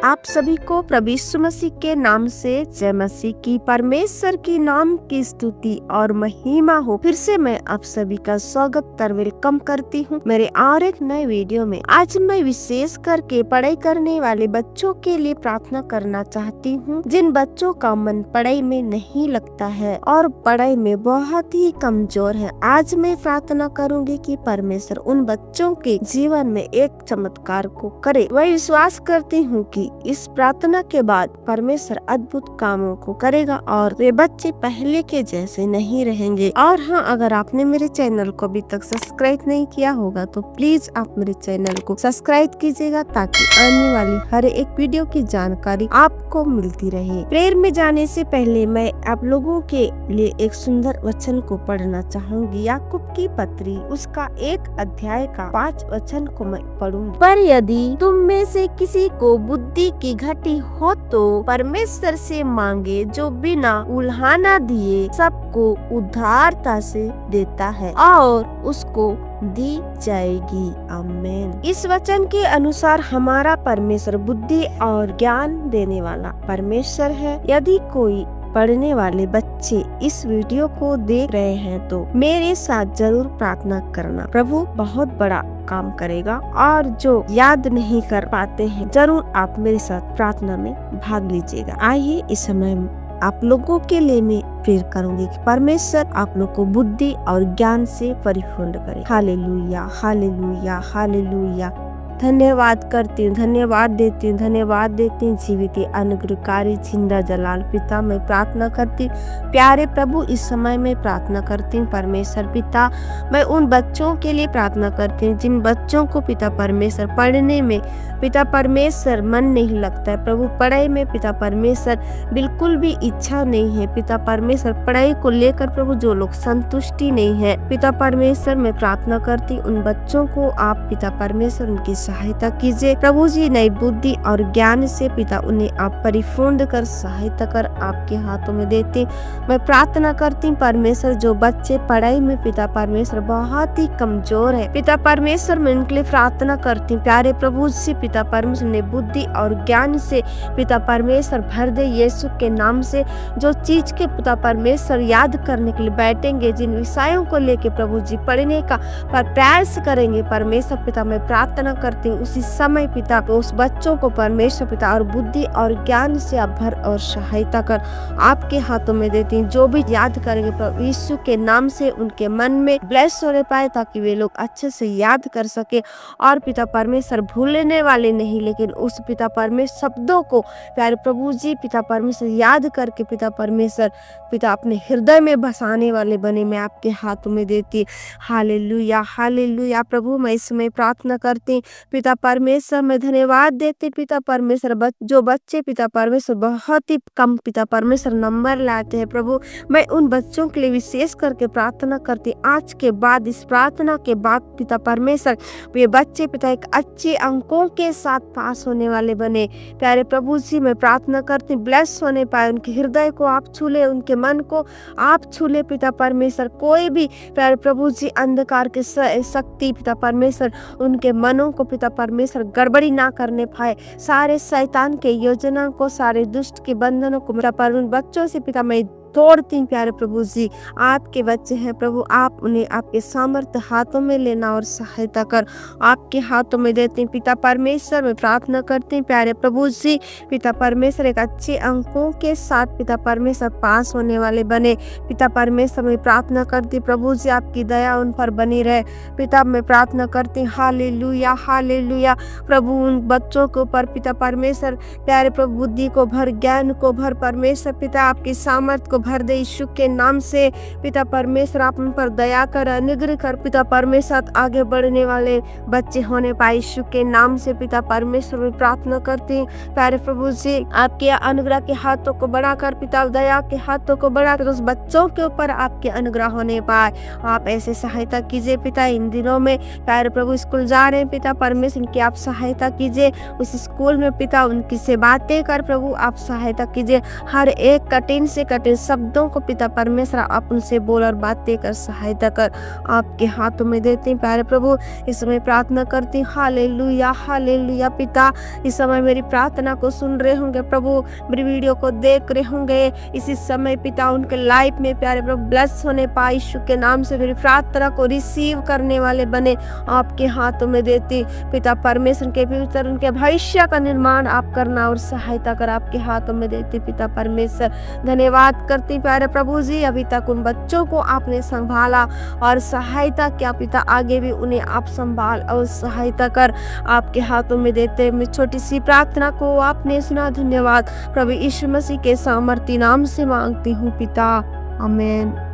आप सभी को प्रभु यीशु मसीह के नाम से जय मसीह की। परमेश्वर की नाम की स्तुति और महिमा हो। फिर से मैं आप सभी का स्वागत और वेलकम करती हूँ मेरे और एक नए वीडियो में। आज मैं विशेष करके पढ़ाई करने वाले बच्चों के लिए प्रार्थना करना चाहती हूँ, जिन बच्चों का मन पढ़ाई में नहीं लगता है और पढ़ाई में बहुत ही कमजोर है। आज मैं प्रार्थना करूँगी कि परमेश्वर उन बच्चों के जीवन में एक चमत्कार को करे। मैं विश्वास करती हूँ कि इस प्रार्थना के बाद परमेश्वर अद्भुत कामों को करेगा और वे बच्चे पहले के जैसे नहीं रहेंगे। और हाँ, अगर आपने मेरे चैनल को अभी तक सब्सक्राइब नहीं किया होगा तो प्लीज आप मेरे चैनल को सब्सक्राइब कीजिएगा, ताकि आने वाली हर एक वीडियो की जानकारी आपको मिलती रहे। प्रेयर में जाने से पहले मैं आप लोगों के लिए एक सुंदर वचन को पढ़ना चाहूंगी। याकूब की पत्री उसका 1 अध्याय का 5 वचन को मैं पढ़ूंगी। पर यदि तुम में से किसी को बुद्धि की घटी हो तो परमेश्वर से मांगे, जो बिना उल्हाना दिए सबको उदारता से देता है और उसको दी जाएगी। आमीन। इस वचन के अनुसार हमारा परमेश्वर बुद्धि और ज्ञान देने वाला परमेश्वर है। यदि कोई पढ़ने वाले बच्चे इस वीडियो को देख रहे हैं तो मेरे साथ जरूर प्रार्थना करना। प्रभु बहुत बड़ा काम करेगा। और जो याद नहीं कर पाते हैं, जरूर आप मेरे साथ प्रार्थना में भाग लीजिएगा। आइए इस समय आप लोगों के लिए मैं प्रेयर करूंगी कि परमेश्वर आप लोग को बुद्धि और ज्ञान से परिपूर्ण करे। Hallelujah, hallelujah, hallelujah. धन्यवाद करती हूँ, धन्यवाद देती हूँ, धन्यवाद देती हूँ जीवित अनुग्रहकारी जिंदा जलाल पिता, मैं प्रार्थना करती हूँ। प्यारे प्रभु, इस समय में प्रार्थना करती हूँ परमेश्वर पिता, मैं उन बच्चों के लिए प्रार्थना करती हूँ जिन बच्चों को पिता परमेश्वर पढ़ने में पिता परमेश्वर मन नहीं लगता है। प्रभु, पढ़ाई में पिता परमेश्वर बिल्कुल भी इच्छा नहीं है। पिता परमेश्वर, पढ़ाई को लेकर प्रभु जो लोग संतुष्टि नहीं है, पिता परमेश्वर मैं प्रार्थना करती उन बच्चों को आप पिता परमेश्वर उनकी सहायता कीजिए। प्रभु जी, नई बुद्धि और ज्ञान से पिता उन्हें आप परिपूर्ण कर सहायता कर आपके हाथों में देते। मैं प्रार्थना करती हूँ परमेश्वर, जो बच्चे पढ़ाई में पिता परमेश्वर बहुत ही कमजोर है, पिता परमेश्वर मैं उनके लिए प्रार्थना करती हूँ। प्यारे प्रभु जी, पिता परमेश्वर ने बुद्धि और ज्ञान से पिता परमेश्वर भर दे यीशु के नाम से। जो चीज के पिता परमेश्वर याद करने के लिए बैठेंगे, जिन विषयों को लेके प्रभु जी पढ़ने का प्रयास करेंगे परमेश्वर पिता, मैं प्रार्थना करती हूँ उसी समय पिता उस बच्चों को परमेश्वर पिता और बुद्धि और ज्ञान से आप भर और सहायता कर आपके हाथों में देती हूँ। जो भी याद करेंगे प्रभु यीशु के नाम से उनके मन में ब्लेस होने पाए, ताकि वे लोग अच्छे से याद कर सके और पिता परमेश्वर भूलने वाले नहीं, लेकिन उस पिता परमेश्वर शब्दों को प्यारे प्रभु जी पिता परमेश्वर याद करके पिता परमेश्वर पिता अपने हृदय में बसाने वाले बने, मैं आपके हाथों में देती। Hallelujah, hallelujah. प्रभु, मैं इसमें प्रार्थना करती पिता परमेश्वर, मैं धन्यवाद देते पिता परमेश्वर जो बच्चे पिता परमेश्वर बहुत ही कम पिता परमेश्वर नंबर लाते हैं, प्रभु मैं उन बच्चों के लिए विशेष करके प्रार्थना करती। आज के बाद, इस प्रार्थना के बाद पिता परमेश्वर ये बच्चे पिता एक अच्छे अंकों के साथ पास होने वाले बने। प्यारे प्रभु जी, मैं प्रार्थना करती ब्लेस होने पाए, उनके हृदय को आप छूले, उनके मन को आप छूले पिता परमेश्वर। कोई भी प्यारे प्रभु जी अंधकार के शक्ति पिता परमेश्वर उनके मनों को पिता परमेश्वर गड़बड़ी ना करने पाए। सारे शैतान के योजना को, सारे दुष्ट के बंधनों को पिता पर उन बच्चों से पिता मैं तोड़ती। प्यारे प्रभु जी, आपके बच्चे हैं प्रभु, आप उन्हें आपके सामर्थ्य हाथों में लेना और सहायता कर आपके हाथों में देती पिता परमेश्वर। मैं प्रार्थना करती प्यारे प्रभु जी पिता परमेश्वर एक अच्छे अंकों के साथ पिता परमेश्वर पास होने वाले बने। पिता परमेश्वर मैं प्रार्थना करती प्रभु जी, आपकी दया उन पर बनी रहे। पिता मैं प्रार्थना करती हालेलुया, हालेलुया। प्रभु उन बच्चों के ऊपर पिता परमेश्वर प्यारे प्रभु बुद्धि को भर, ज्ञान को भर परमेश्वर पिता, आपकी सामर्थ्य को भर दे यीशु के नाम से। पिता परमेश्वर आप उन पर दया कर, अनुग्रह कर पिता परमेश्वर आगे बढ़ने वाले बच्चे होने पाए यीशु के नाम से। पिता परमेश्वर में प्रार्थना करती प्यारे प्रभु जी, आपके अनुग्रह के हाथों को बढ़ाकर पिता दया के हाथों को बढ़ाकर उस बच्चों के ऊपर आपके अनुग्रह होने पाए। आप ऐसे सहायता कीजिए पिता। इन दिनों में प्यारे प्रभु स्कूल जा रहे हैं पिता परमेश्वर, इनकी आप सहायता कीजिए। उस स्कूल में पिता उनकी से बातें कर प्रभु आप सहायता कीजिए। हर एक कठिन से कठिन शब्दों को पिता परमेश्वर आप उनसे बोल और बातें कर सहायता कर, आपके हाथों में देते हैं प्यारे प्रभु। इस समय प्रार्थना करती हूँ, हालेलुया हालेलुया। पिता इस समय मेरी प्रार्थना को सुन रहे होंगे प्रभु, मेरी वीडियो को देख रहे होंगे इसी समय पिता, उनके लाइफ में प्यारे प्रभु ब्लेस होने पाए यीशु के नाम से। मेरी प्रार्थना को रिसीव करने वाले बने, आपके हाथों में देती पिता परमेश्वर के भीतर उनके भविष्य का निर्माण आप करना और सहायता कर, आपके हाथों में देती पिता परमेश्वर। धन्यवाद करती प्यारे प्रभु जी, अभी तक उन बच्चों को आपने संभाला और सहायता किया पिता, आगे भी उन्हें आप संभाल और सहायता कर, आपके हाथों में देते। मैं छोटी सी प्रार्थना को आपने सुना, धन्यवाद प्रभु यीशु मसीह के सामर्थी नाम से मांगती हूँ पिता, आमीन।